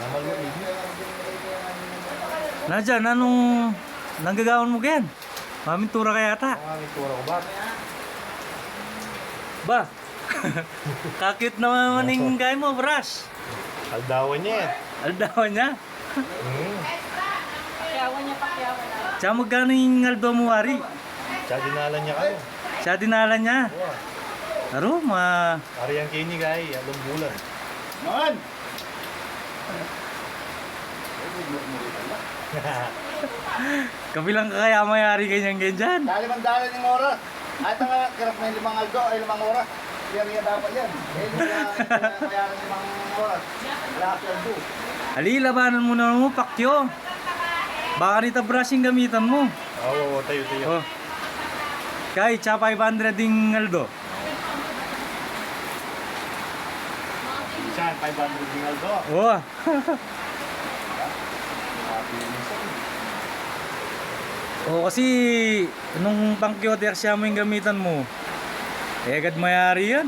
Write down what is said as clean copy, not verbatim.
Namal mo ini. Nadyan, anong nanggagawan mo ganyan? Mamintura ka yata. Ang tura ko ba? Ba? Kakit naman yung kaya mo, Brash. Aldawan niya eh. Aldawan niya. Pakyawan niya, pakyawan na. Tsaka magkano yung aldo mo, Wari? Siya dinalan niya kayo. Siya dinala niya. Oo. Aro, Ari ang kini kay, along bulan. Man! kabilang ka kaya mayari kanyang ganyan. Dali man dali ng oras. At ang kirap na yung 5 aldo ay 5 oras. Kaya dapat yan. Eh, mayaran 5 oras. Wala ka aldo. Ali, labanan mo na mo, Pakyo. Baka nita brushing gamitan mo. Oo, tayo. Oh. Kay, tsa 500 ding aldo. Siya, 500 din aldo. Oh. Oh, kasi nung pang-kyoter siya mo yung gamitan mo. Eh, agad mayari yan.